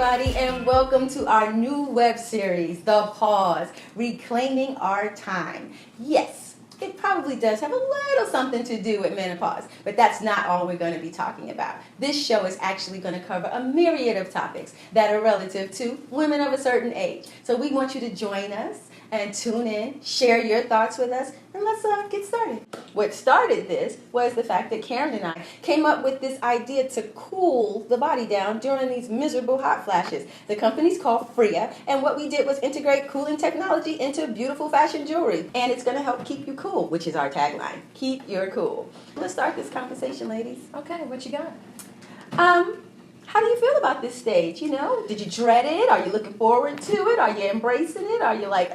everybody, and welcome to our new web series, The Pause, Reclaiming Our Time. Yes, it probably does have a little something to do with menopause, but that's not all we're going to be talking about. This show is actually going to cover a myriad of topics that are relative to women of a certain age. So we want you to join us and tune in, share your thoughts with us, and let's get started. What started this was the fact that Karen and I came up with this idea to cool the body down during these miserable hot flashes. The company's called Fria, and what we did was integrate cooling technology into beautiful fashion jewelry, and it's going to help keep you cool, which is our tagline. Keep your cool. Let's start this conversation, ladies. Okay, what you got? How do you feel about this stage? You know, did you dread it? Are you looking forward to it? Are you embracing it? Are you like,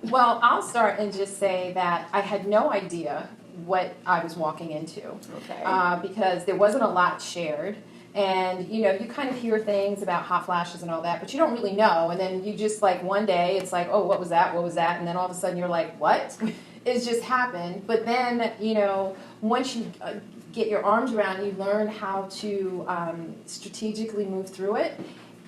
Well, I'll start and just say that I had no idea what I was walking into. Okay. Because there wasn't a lot shared. And, you know, you kind of hear things about hot flashes and all that, but you don't really know. And then you just, like, one day, it's like, oh, what was that? What was that? And then all of a sudden you're like, what? It's just happened. But then, you know, once you get your arms around it, you learn how to strategically move through it.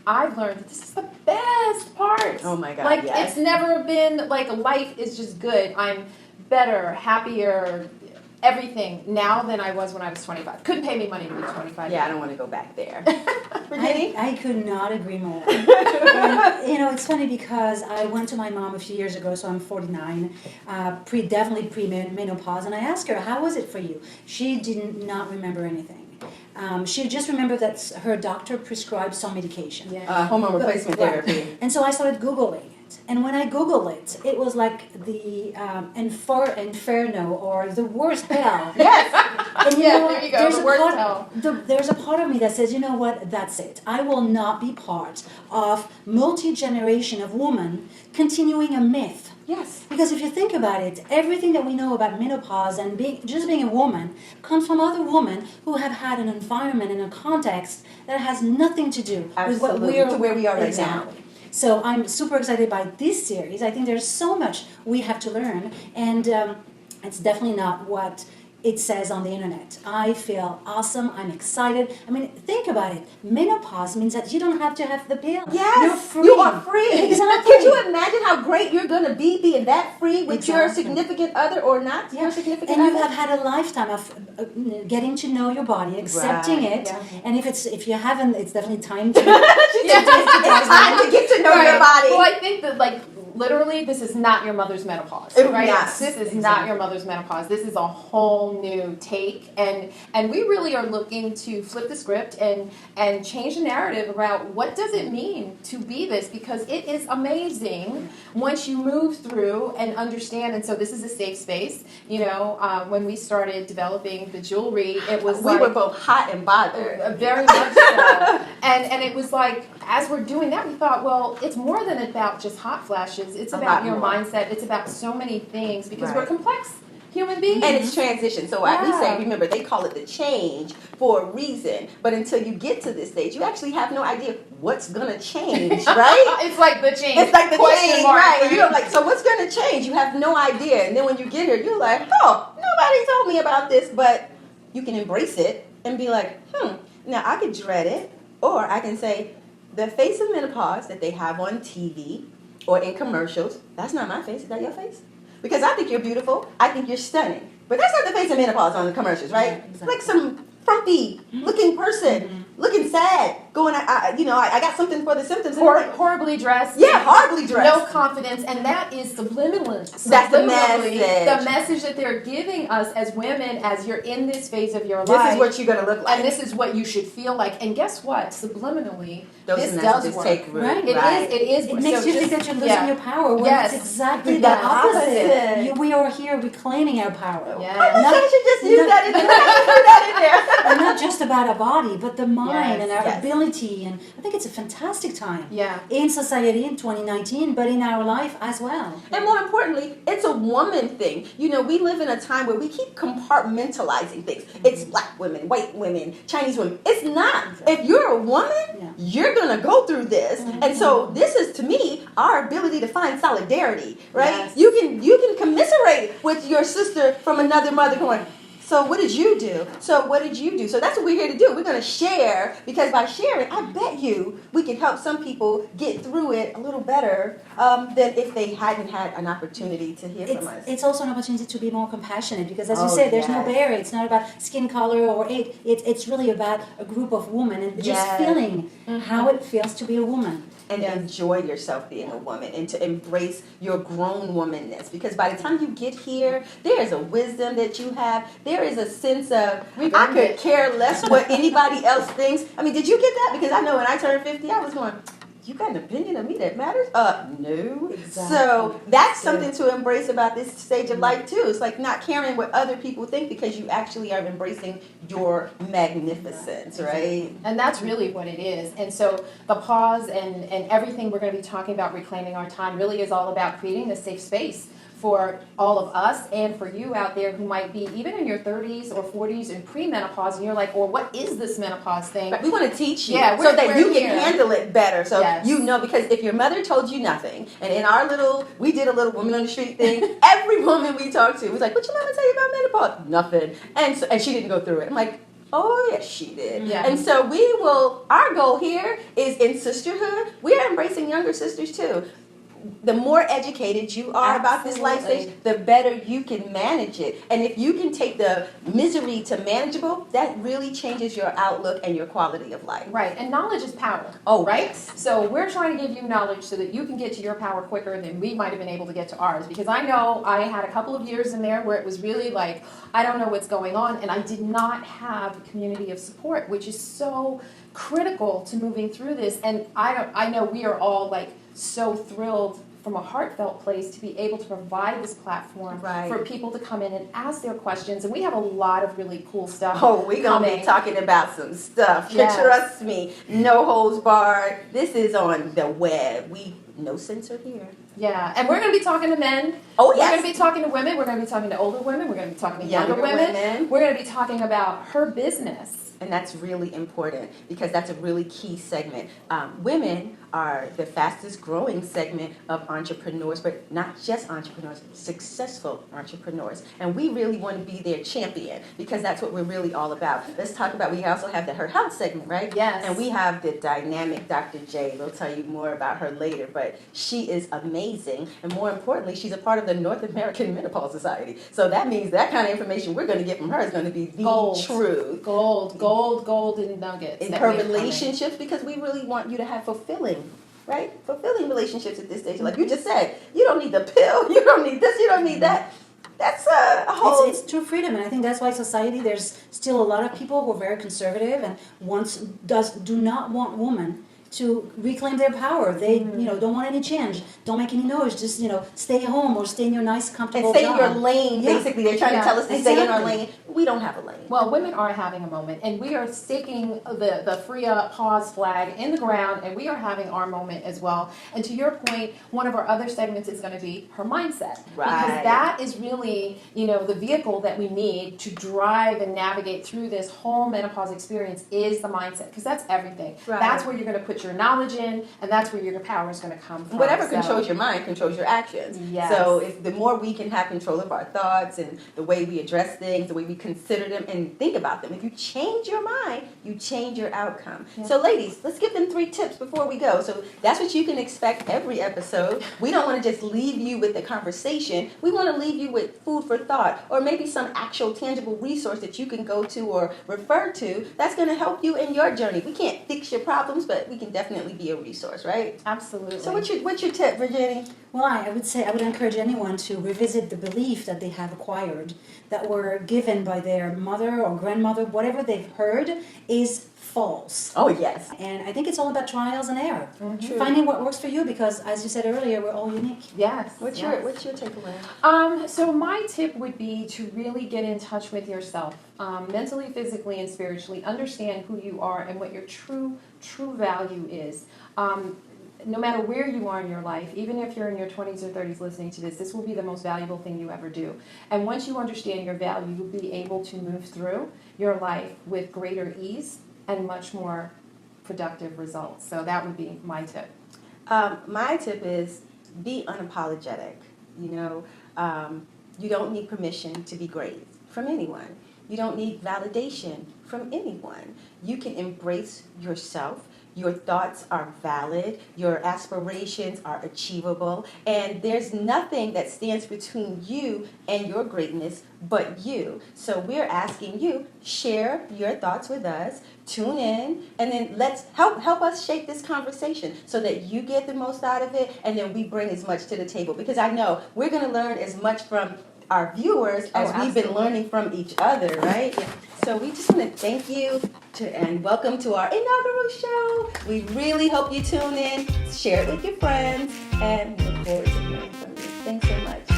I've learned that this is the best part. Oh my God, like, yes. It's never been, like, life is just good. I'm better, happier, everything now than I was when I was 25. Couldn't pay me money to be 25. Yeah, I don't want to go back there. I could not agree more. And, you know, it's funny because I went to my mom a few years ago, so I'm 49, definitely pre-menopause, and I asked her, how was it for you? She did not remember anything. She just remembered that her doctor prescribed some medication. Yeah. Hormone replacement therapy. And so I started Googling it. And when I Googled it, it was like the Inferno or the worst hell. Yes. And Yeah, there you go, There's the a worst part, hell. There's a part of me that says, you know what, that's it. I will not be part of multi-generation of women continuing a myth. Yes. Because if you think about it, everything that we know about menopause and being a woman comes from other women who have had an environment and a context that has nothing to do with what to where we are right exactly. now. So I'm super excited by this series. I think there's so much we have to learn, and it's definitely not what it says on the internet. I feel awesome. I'm excited. I mean, think about it. Menopause means that you don't have to have the pill. Yes. You're free. You are free. Exactly. Can you imagine how great you're going to be being that free with your Exactly. significant other or not your significant and other? you have had a lifetime of getting to know your body, accepting Right. it, Yeah. and if you haven't, it's definitely time to. It's time to get to know your body. Well, I think that, like, literally, this is not your mother's menopause, It- right? yes, This is exactly. not your mother's menopause. This is a whole new take, and we really are looking to flip the script and change the narrative about what does it mean to be this, because it is amazing once you move through and understand. And so this is a safe space. You know, when we started developing the jewelry, it was we like, were both hot and bothered. very much so. And it was like, as we're doing that, we thought, well, it's more than about just hot flashes. It's A about lot your more. mindset. It's about so many things, because Right. we're complex human beings. And it's transition. So we Yeah. say, remember, they call it the change for a reason. But until you get to this stage, you actually have no idea what's going to change, right? It's like the change. It's like the Question change, mark, right? And you're like, so what's going to change? You have no idea. And then when you get here, you're like, oh, nobody told me about this. But you can embrace it and be like, now I could dread it. Or I can say, the face of menopause that they have on TV or in commercials, that's not my face. Is that your face? Because I think you're beautiful. I think you're stunning. But that's not the face of menopause on the commercials, right? Yeah, exactly. Like some frumpy looking person, looking sad, going, I got something for the symptoms. And I'm like, Horribly dressed. yeah, horribly dressed. No confidence, and that is subliminally. That's the subliminally message. The message that they're giving us as women, as you're in this phase of your This life. is what you're going to look like. And this is what you should feel like. And guess what? Subliminally, Those this does messages work. take root. Right. It is. It makes so you just- think that you're losing yeah. your power when Yes. it's exactly The the opposite. opposite. We are here reclaiming our power. Yeah. I Not- should just use not- that in there. Put that in there. And not just about our body, but the mind and our yes. ability. And I think it's a fantastic time Yeah. in society in 2019, but in our life as well. And more importantly, it's a woman thing. You know, we live in a time where we keep compartmentalizing things. It's black women, white women, Chinese women. It's not. If you're a woman, Yeah. you're going to go through this. And so this is, to me, our ability to find solidarity, right? Yes. You can commiserate with your sister from another mother going, So what did you do? So what did you do? So that's what we're here to do. We're going to share, because by sharing, I bet you we can help some people get through it a little better than if they hadn't had an opportunity to hear from us. It's also an opportunity to be more compassionate, because as you Oh, said, there's no yes. barrier. It's not about skin color or age. It's really about a group of women and just Yes. feeling how it feels to be a woman. And enjoy yourself being a woman, and to embrace your grown womanness, because by the time you get here, there is a wisdom that you have. There is a sense of, I could care less what anybody else thinks. I mean, did you get that? Because I know when I turned 50, I was going, you got an opinion of me that matters? No. Exactly. So that's something to embrace about this stage of life too. It's like not caring what other people think, because you actually are embracing your magnificence, right? And that's really what it is. And so the pause and everything we're going to be talking about, reclaiming our time, really is all about creating a safe space for all of us and for you out there who might be even in your 30s or 40s in premenopause, and you're like, well, what is this menopause thing? But we want to teach you, Yeah, so that we're you can here. handle it better. So Yes. you know, because if your mother told you nothing, and in our we did a little woman on the street thing, every woman we talked to was like, what your mama tell you about menopause? Nothing. And she didn't go through it. I'm like, oh, yes, she did. Yeah. And so our goal here is in sisterhood, we are embracing younger sisters too. The more educated you are about this life stage, the better you can manage it. And if you can take the misery to manageable, that really changes your outlook and your quality of life. Right, and knowledge is power. Oh, right? yes. So we're trying to give you knowledge so that you can get to your power quicker than we might have been able to get to ours. Because I know I had a couple of years in there where it was really like, I don't know what's going on, and I did not have a community of support, which is so critical to moving through this. And I know we are all like so thrilled from a heartfelt place to be able to provide this platform for people to come in and ask their questions. And we have a lot of really cool stuff. Oh, we're going to be talking about some stuff. Yes. Trust me, no holds barred. This is on the web. No censor here. Yeah, and we're going to be talking to men. Oh, We're yes. going to be talking to women. We're going to be talking to older women. We're going to be talking to younger women. We're going to be talking about her business. And that's really important, because that's a really key segment. Women are the fastest growing segment of entrepreneurs, but not just entrepreneurs, successful entrepreneurs. And we really want to be their champion, because that's what we're really all about. Let's talk about, we also have the Her Health segment, right? Yes. And we have the dynamic Dr. J. We'll tell you more about her later, but she is amazing. And more importantly, she's a part of the North American Menopause Society. So that means that kind of information we're going to get from her is going to be the truth. Golden nuggets. In her relationships, because we really want you to have fulfilling relationships at this stage. Like you just said, you don't need the pill, you don't need this, you don't need that. That's a whole... It's true freedom, and I think that's why society, there's still a lot of people who are very conservative and do not want women to reclaim their power. They, don't want any change. Don't make any noise. Just, stay home or stay in your nice, comfortable and stay job. in your lane. Yeah. Basically, they're trying to tell us to stay in our lane. We don't have a lane. Well, women are having a moment, and we are staking the Fria pause flag in the ground, and we are having our moment as well. And to your point, one of our other segments is going to be her mindset. Right. Because that is really, the vehicle that we need to drive and navigate through this whole menopause experience is the mindset, because that's everything. Right. That's where you're going to put your knowledge in, and that's where your power is going to come from. Whatever controls your mind controls your actions. Yes. So if the more we can have control of our thoughts and the way we address things, the way we consider them and think about them, if you change your mind, you change your outcome. Yeah. So ladies, let's give them 3 tips before we go. So that's what you can expect every episode. We don't want to just leave you with the conversation. We want to leave you with food for thought, or maybe some actual tangible resource that you can go to or refer to that's going to help you in your journey. We can't fix your problems, but we can definitely be a resource, right? Absolutely. So what's your tip, Virginie? Well, I would encourage anyone to revisit the belief that they have acquired, that were given by their mother or grandmother. Whatever they've heard is false. Oh, yes. And I think it's all about trials and error. True. Finding what works for you, because as you said earlier, we're all unique. Yes. What's your takeaway? So my tip would be to really get in touch with yourself, mentally, physically, and spiritually. Understand who you are and what your true value is. No matter where you are in your life, even if you're in your 20s or 30s listening to this will be the most valuable thing you ever do. And once you understand your value, you'll be able to move through your life with greater ease and much more productive results. So that would be my tip. My tip is be unapologetic. You don't need permission to be great from anyone. You don't need validation from anyone. You can embrace yourself. Your thoughts are valid, your aspirations are achievable, and there's nothing that stands between you and your greatness but you. So we're asking you, share your thoughts with us, tune in, and then let's help us shape this conversation so that you get the most out of it, and then we bring as much to the table. Because I know we're going to learn as much from our viewers as we've been learning from each other, right? Yeah. So we just want to thank you and welcome to our inaugural show. We really hope you tune in, share it with your friends, and we look forward to hearing from you. Thanks so much.